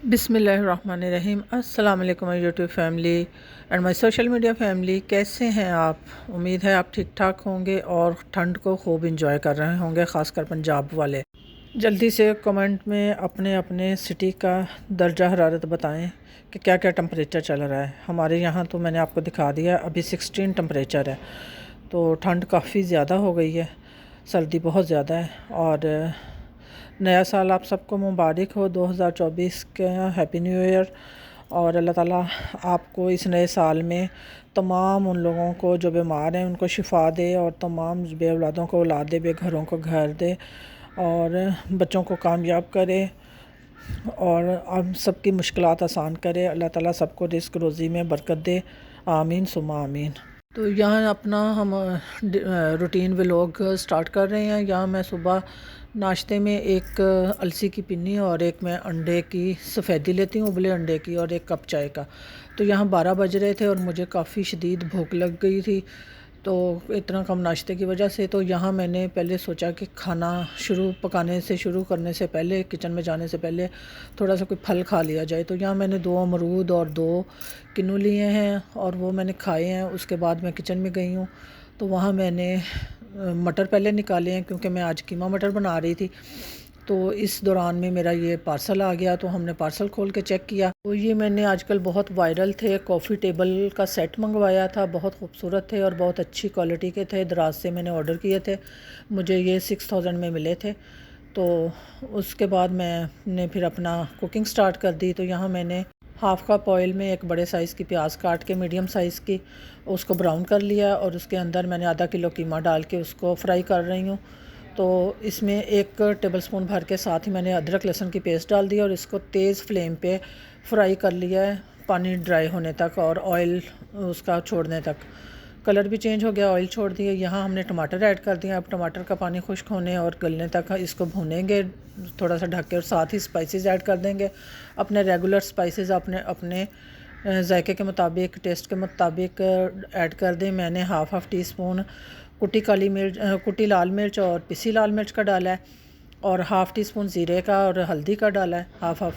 बिस्मिल्लाहिर्रहमानिर्रहीम। अस्सलाम वालेकुम my YouTube family and my social media family. कैसे हैं आप? उम्मीद है आप ठीक ठाक होंगे और ठंड को खूब इंजॉय कर रहे होंगे, ख़ासकर पंजाब वाले। जल्दी से कमेंट में अपने अपने सिटी का दर्जा हरारत बताएं कि क्या क्या टेम्परेचर चल रहा है। हमारे यहाँ तो मैंने आपको दिखा दिया, अभी 16 टेम्परेचर है। तो ठंड काफ़ी ज़्यादा हो गई है, सर्दी बहुत ज़्यादा है। और नया साल आप सबको मुबारक हो, 2024 का हैप्पी न्यू ईयर। और अल्लाह ताला आपको इस नए साल में तमाम उन लोगों को जो बीमार हैं उनको शिफा दे, और तमाम बे औलादों को औलाद दे, बेघरों को घर दे, और बच्चों को कामयाब करे, और आप सबकी मुश्किलात आसान करे। अल्लाह ताला सबको रिस्क रोज़ी में बरकत दे, आमीन सुमा आमीन। तो यहाँ अपना हम रूटीन व्लॉग स्टार्ट कर रहे हैं। यहाँ मैं सुबह नाश्ते में एक अलसी की पिन्नी और एक मैं अंडे की सफ़ेदी लेती हूँ, उबले अंडे की, और एक कप चाय का। तो यहाँ 12 बज रहे थे और मुझे काफ़ी शदीद भूख लग गई थी, तो इतना कम नाश्ते की वजह से। तो यहाँ मैंने पहले सोचा कि खाना पकाने से शुरू करने से पहले, किचन में जाने से पहले थोड़ा सा कोई फल खा लिया जाए। तो यहाँ मैंने 2 अमरूद और 2 किन्नू लिए हैं, और वो मैंने खाए हैं। उसके बाद मैं किचन में गई हूँ, तो वहाँ मैंने मटर पहले निकाले हैं, क्योंकि मैं आज कीमा मटर बना रही थी। तो इस दौरान में मेरा ये पार्सल आ गया, तो हमने पार्सल खोल के चेक किया। तो ये मैंने आजकल बहुत वायरल थे कॉफ़ी टेबल का सेट मंगवाया था, बहुत खूबसूरत थे और बहुत अच्छी क्वालिटी के थे। दराज से मैंने ऑर्डर किए थे, मुझे ये 6000 में मिले थे। तो उसके बाद मैंने फिर अपना कुकिंग स्टार्ट कर दी। तो यहाँ मैंने हाफ़ कप ऑयल में एक बड़े साइज़ की प्याज काट के, मीडियम साइज़ की, उसको ब्राउन कर लिया, और उसके अंदर मैंने आधा किलो कीमा डाल के उसको फ्राई कर रही हूँ। तो इसमें 1 टेबलस्पून भर के साथ ही मैंने अदरक लहसुन की पेस्ट डाल दी और इसको तेज़ फ्लेम पे फ्राई कर लिया है, पानी ड्राई होने तक और ऑयल उसका छोड़ने तक। कलर भी चेंज हो गया, ऑयल छोड़ दिया। यहाँ हमने टमाटर ऐड कर दिया। अब टमाटर का पानी खुश्क होने और गलने तक इसको भूनेंगे थोड़ा सा ढक के, और साथ ही स्पाइसेस ऐड कर देंगे। अपने रेगुलर स्पाइसेस अपने अपने जायके के मुताबिक, टेस्ट के मुताबिक ऐड कर दें। मैंने हाफ़ टी स्पून कुटी काली मिर्च, कुटी लाल मिर्च और पिसी लाल मिर्च का डाला है, और हाफ़ टी स्पून ज़ीरे का और हल्दी का डाला है हाफ़,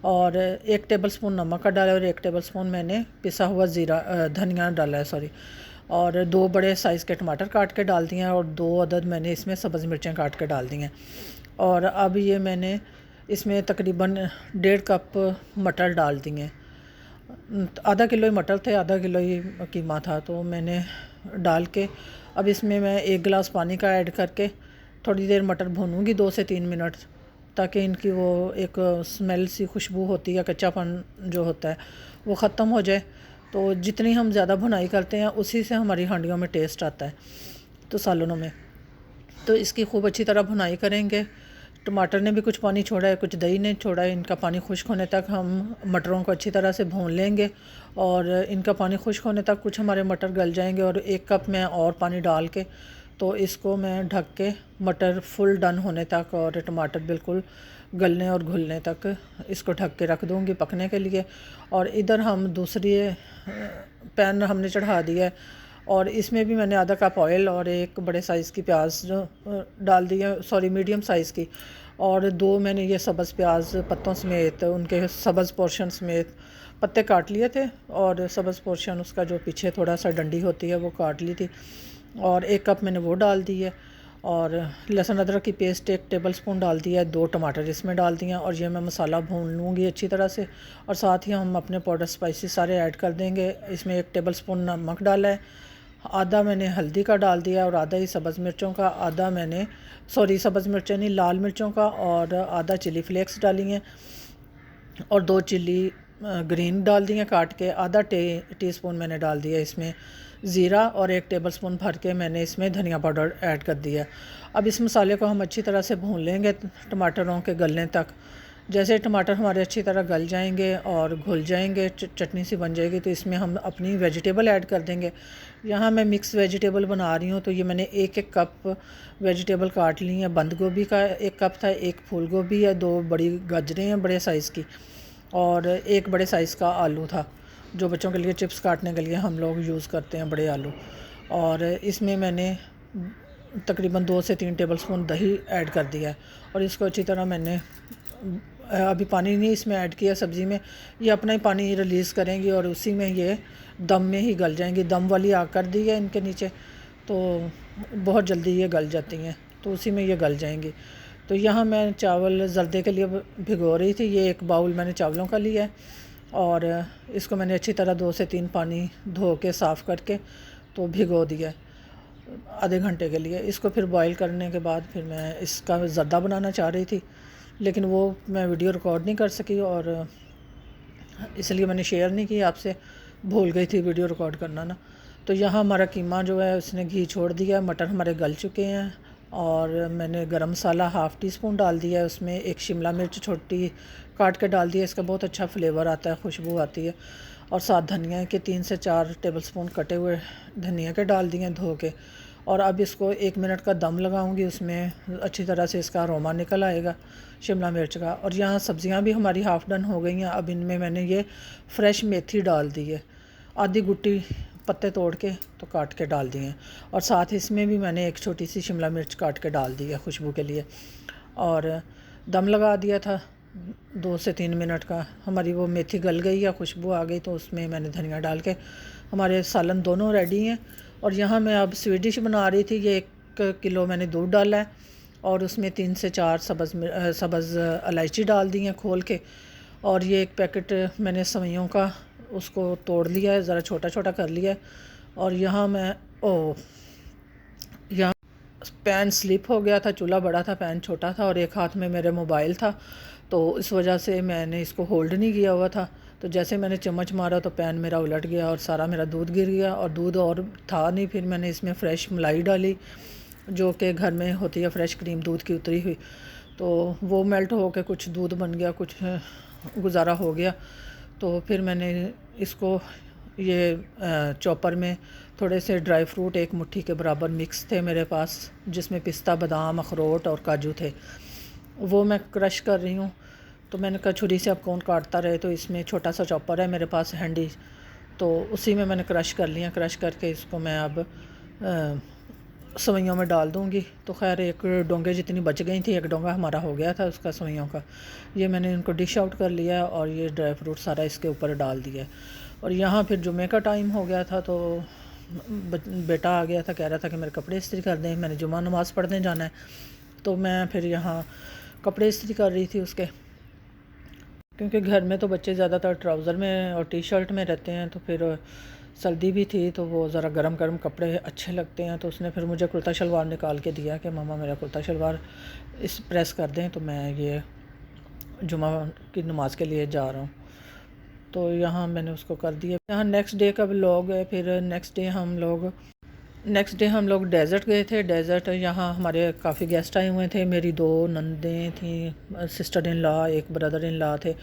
और 1 टेबलस्पून नमक का डाला है, और 1 टेबलस्पून मैंने पिसा हुआ धनिया डाला है, सॉरी। और 2 बड़े साइज़ के टमाटर काट के डाल दिए हैं, और 2 अदद मैंने इसमें सब्ज़ मिर्चें काट के डाल दी हैं। और अब ये मैंने इसमें तकरीबन 1.5 कप मटर डाल दिए। आधा किलो ही मटर थे, आधा किलो ही कीमा था। तो मैंने डाल के अब इसमें मैं 1 गिलास पानी का ऐड करके थोड़ी देर मटर भूनूंगी, 2 से 3 मिनट, ताकि इनकी वो एक स्मेल सी खुशबू होती है, कच्चापन जो होता है वो ख़त्म हो जाए। तो जितनी हम ज़्यादा भुनाई करते हैं उसी से हमारी हांडियों में टेस्ट आता है, तो सालनों में। तो इसकी खूब अच्छी तरह भुनाई करेंगे। टमाटर ने भी कुछ पानी छोड़ा है, कुछ दही ने छोड़ा है। इनका पानी खुश्क होने तक हम मटरों को अच्छी तरह से भून लेंगे, और इनका पानी खुश्क होने तक कुछ हमारे मटर गल जाएंगे। और 1 कप में और पानी डाल के तो इसको मैं ढक के मटर फुल डन होने तक और टमाटर बिल्कुल गलने और घुलने तक इसको ढक के रख दूँगी पकने के लिए। और इधर हम दूसरी पैन हमने चढ़ा दिया है, और इसमें भी मैंने आधा कप ऑयल और 1 बड़े साइज़ की प्याज डाल दी है, सॉरी मीडियम साइज़ की। और 2 मैंने ये सब्ज़ प्याज पत्तों समेत, उनके सब्ज़ पोर्शन समेत पत्ते काट लिए थे, और सब्ज़ पोर्शन उसका जो पीछे थोड़ा सा डंडी होती है वो काट ली थी, और 1 कप मैंने वो डाल दी है। और लहसुन अदरक की पेस्ट 1 टेबलस्पून डाल दिया है, 2 टमाटर इसमें डाल दिए हैं, और ये मैं मसाला भून लूँगी अच्छी तरह से। और साथ ही हम अपने पाउडर स्पाइसेस सारे ऐड कर देंगे। इसमें 1 टेबलस्पून नमक डाला है, आधा मैंने हल्दी का डाल दिया, और आधा ही सब्ज़ मिर्चों का, आधा मैंने सब्ज़ मिर्चें नहीं, लाल मिर्चों का, और आधा चिली फ्लेक्स डाली हैं, और 2 चिली ग्रीन डाल दिए काट के। आधा टीस्पून मैंने डाल दिया इसमें ज़ीरा, और 1 टेबलस्पून भर के मैंने इसमें धनिया पाउडर ऐड कर दिया। अब इस मसाले को हम अच्छी तरह से भून लेंगे टमाटरों के गलने तक। जैसे टमाटर हमारे अच्छी तरह गल जाएंगे और घुल जाएंगे, चटनी सी बन जाएगी, तो इसमें हम अपनी वेजिटेबल ऐड कर देंगे। यहाँ मैं मिक्स वेजिटेबल बना रही हूँ, तो ये मैंने 1-1 कप वेजिटेबल काट ली हैं। बंद गोभी का 1 कप था, 1 फूल गोभी है, 2 बड़ी गाजरें हैं बड़े साइज़ की, और 1 बड़े साइज़ का आलू था, जो बच्चों के लिए चिप्स काटने के लिए हम लोग यूज़ करते हैं, बड़े आलू। और इसमें मैंने तकरीबन 2 से 3 टेबलस्पून दही ऐड कर दिया है, और इसको अच्छी तरह मैंने अभी पानी नहीं इसमें ऐड किया सब्ज़ी में, ये अपना ही पानी रिलीज़ करेंगी और उसी में ये दम में ही गल जाएंगी। दम वाली आग कर दी है इनके नीचे, तो बहुत जल्दी ये गल जाती हैं, तो उसी में ये गल जाएंगी। तो यहाँ मैं चावल जर्दे के लिए भिगो रही थी। ये एक बाउल मैंने चावलों का लिया है और इसको मैंने अच्छी तरह 2 से 3 पानी धो के साफ़ करके तो भिगो दिया आधे घंटे के लिए। इसको फिर बॉईल करने के बाद फिर मैं इसका ज़र्दा बनाना चाह रही थी, लेकिन वो मैं वीडियो रिकॉर्ड नहीं कर सकी और इसलिए मैंने शेयर नहीं की आपसे, भूल गई थी वीडियो रिकॉर्ड करना ना। तो यहाँ हमारा कीमा जो है उसने घी छोड़ दिया, मटर हमारे गल चुके हैं और मैंने गरम मसाला हाफ़ टी स्पून डाल दिया है। उसमें एक शिमला मिर्च छोटी काट के डाल दिया, इसका बहुत अच्छा फ्लेवर आता है, खुशबू आती है। और साथ धनिया के 3 से 4 टेबलस्पून कटे हुए धनिया के डाल दिए धो के। और अब इसको 1 मिनट का दम लगाऊंगी, उसमें अच्छी तरह से इसका अरोमा निकल आएगा शिमला मिर्च का। और यहाँ सब्ज़ियाँ भी हमारी हाफ़ डन हो गई हैं। अब इनमें मैंने ये फ्रेश मेथी डाल दी है, आधी गुट्टी पत्ते तोड़ के तो काट के डाल दिए हैं। और साथ इसमें भी मैंने एक छोटी सी शिमला मिर्च काट के डाल दी है खुशबू के लिए। और दम लगा दिया था 2 से 3 मिनट का। हमारी वो मेथी गल गई या खुशबू आ गई तो उसमें मैंने धनिया डाल के, हमारे सालन दोनों रेडी हैं। और यहाँ मैं अब स्वीट डिश बना रही थी। ये 1 किलो मैंने दूध डाला है और उसमें 3 से 4 सब्ज़ इलायची डाल दी हैं खोल के। और ये 1 पैकेट मैंने सेवइयों का उसको तोड़ लिया है, ज़रा छोटा छोटा कर लिया है। और यहाँ मैं यहाँ पैन स्लिप हो गया था, चूल्हा बड़ा था, पैन छोटा था और एक हाथ में मेरे मोबाइल था, तो इस वजह से मैंने इसको होल्ड नहीं किया हुआ था। तो जैसे मैंने चम्मच मारा तो पैन मेरा उलट गया और सारा मेरा दूध गिर गया। और दूध और था नहीं, फिर मैंने इसमें फ़्रेश मलाई डाली जो कि घर में होती है, फ़्रेश क्रीम दूध की उतरी हुई, तो वो मेल्ट हो के कुछ दूध बन गया, कुछ गुजारा हो गया। तो फिर मैंने इसको ये चॉपर में थोड़े से ड्राई फ्रूट 1 मुट्ठी के बराबर मिक्स थे मेरे पास, जिसमें पिस्ता बादाम अखरोट और काजू थे, वो मैं क्रश कर रही हूँ। तो मैंने कहा छुरी से अब कौन काटता रहे, तो इसमें छोटा सा चॉपर है मेरे पास हैंडी, तो उसी में मैंने क्रश कर लिया। क्रश करके इसको मैं अब सेवइयों में डाल दूँगी। तो खैर 1 डोंगे जितनी बच गई थी, 1 डोंगा हमारा हो गया था उसका सेवइयों का। ये मैंने इनको डिश आउट कर लिया और ये ड्राई फ्रूट सारा इसके ऊपर डाल दिया। और यहाँ फिर जुमे का टाइम हो गया था, तो बेटा आ गया था, कह रहा था कि मेरे कपड़े इस्त्री कर दें, मैंने जुमा नमाज़ पढ़ने जाना है। तो मैं फिर यहाँ कपड़े इस्त्री कर रही थी उसके, क्योंकि घर में तो बच्चे ज़्यादातर ट्राउज़र में और टी शर्ट में रहते हैं, तो फिर सर्दी भी थी तो वो ज़रा गरम गरम कपड़े अच्छे लगते हैं। तो उसने फिर मुझे कुर्ता शलवार निकाल के दिया कि मम्मा मेरा कुर्ता शलवार इस प्रेस कर दें, तो मैं ये जुमा की नमाज़ के लिए जा रहा हूँ। तो यहाँ मैंने उसको कर दिया। यहाँ नेक्स्ट डे का व्लॉग है। फिर नेक्स्ट डे हम लोग डेज़र्ट गए थे। डेज़र्ट यहाँ हमारे काफ़ी गेस्ट आए हुए थे, मेरी 2 नंदें थी, सिस्टर इन लॉ, एक ब्रदर इन लॉ थे।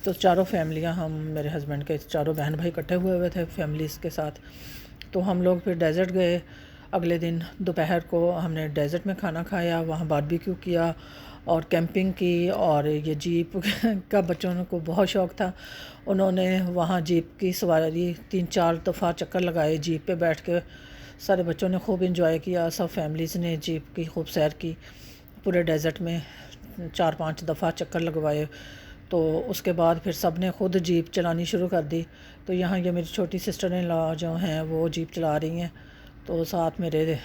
तो चारों फैमिलियाँ, हम मेरे हस्बैंड के चारों बहन भाई इकट्ठे हुए थे फैमिलीज़ के साथ। तो हम लोग फिर डेज़र्ट गए। अगले दिन दोपहर को हमने डेज़र्ट में खाना खाया, वहाँ बारबेक्यू किया और कैंपिंग की। और ये जीप का बच्चों को बहुत शौक़ था, उन्होंने वहाँ जीप की सवारी 3-4 दफ़ा चक्कर लगाए, जीप पे बैठ के सारे बच्चों ने खूब इंजॉय किया। सब फैमिलीज़ ने जीप की खूब सैर की, पूरे डेज़र्ट में 4-5 दफ़ा चक्कर लगवाए। तो उसके बाद फिर सब ने खुद जीप चलानी शुरू कर दी। तो यहाँ ये मेरी छोटी सिस्टर इन लॉ जो हैं वो जीप चला रही हैं, तो साथ मेरे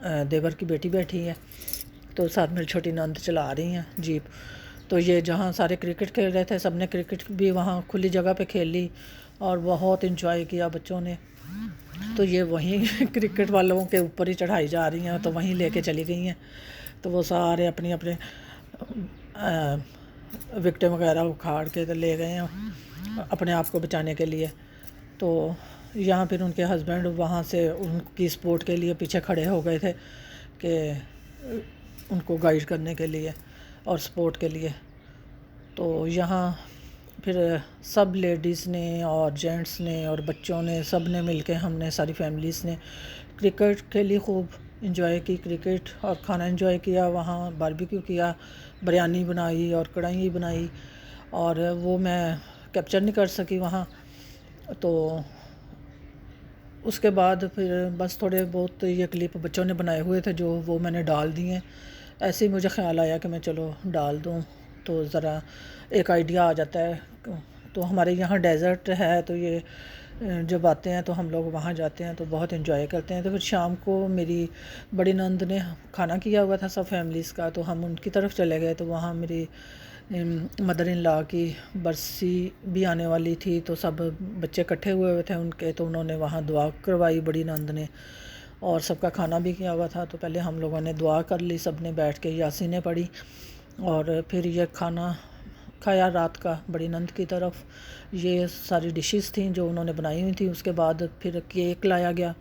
देवर की बेटी बैठी है, तो साथ मेरी छोटी नंद चला रही हैं जीप। तो ये जहाँ सारे क्रिकेट खेल रहे थे, सब ने क्रिकेट भी वहाँ खुली जगह पे खेल ली और बहुत इंजॉय किया बच्चों ने। तो ये वहीं क्रिकेट वालों के ऊपर ही चढ़ाई जा रही हैं, तो वहीं लेके चली गई हैं। तो वो सारे अपने अपने विक्टिम वगैरह उखाड़ के तो ले गए हैं अपने आप को बचाने के लिए। तो यहाँ फिर उनके हस्बैंड वहाँ से उनकी सपोर्ट के लिए पीछे खड़े हो गए थे कि उनको गाइड करने के लिए और सपोर्ट के लिए। तो यहाँ फिर सब लेडीज़ ने और जेंट्स ने और बच्चों ने, सब ने मिलके, हमने सारी फैमिलीज़ ने क्रिकेट खेली, खूब इंजॉय की क्रिकेट और खाना इंजॉय किया। वहाँ बारबेक्यू किया, बिरयानी बनाई और कढ़ाई बनाई, और वो मैं कैप्चर नहीं कर सकी वहाँ। तो उसके बाद फिर बस थोड़े बहुत ये क्लिप बच्चों ने बनाए हुए थे जो वो मैंने डाल दिए। ऐसे ही मुझे ख़्याल आया कि मैं चलो डाल दूँ, तो ज़रा एक आइडिया आ जाता है। तो हमारे यहाँ डेज़र्ट है, तो ये जब आते हैं तो हम लोग वहाँ जाते हैं तो बहुत इन्जॉय करते हैं। तो फिर शाम को मेरी बड़ी नंद ने खाना किया हुआ था सब फैमिलीज़ का, तो हम उनकी तरफ चले गए। तो वहाँ मेरी मदर इन लॉ की बरसी भी आने वाली थी, तो सब बच्चे इकट्ठे हुए थे उनके, तो उन्होंने वहाँ दुआ करवाई बड़ी नंद ने, और सबका खाना भी किया हुआ था। तो पहले हम लोगों ने दुआ कर ली, सब ने बैठ के यासीनें पढ़ी, और फिर ये खाना खाया रात का बड़ी नंद की तरफ। ये सारी डिशेस थी जो उन्होंने बनाई हुई थी। उसके बाद फिर केक लाया गया,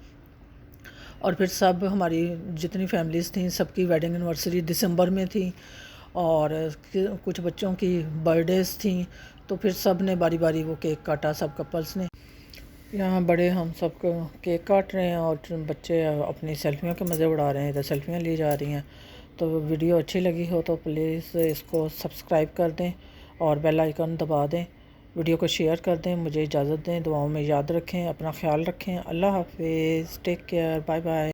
और फिर सब हमारी जितनी फैमिलीज़ थी सबकी वेडिंग एनिवर्सरी दिसंबर में थी, और कुछ बच्चों की बर्थडेज़ थी। तो फिर सब ने बारी बारी वो केक काटा, सब कपल्स ने। यहाँ बड़े हम सब केक काट रहे हैं और बच्चे अपनी सेल्फियों के मज़े उड़ा रहे हैं, इधर सेल्फियाँ ली जा रही हैं। तो वीडियो अच्छी लगी हो तो प्लीज़ इसको सब्सक्राइब कर दें और बेल आइकन दबा दें, वीडियो को शेयर कर दें। मुझे इजाज़त दें, दुआओं में याद रखें, अपना ख्याल रखें। अल्लाह हाफिज़, टेक केयर, बाय बाय।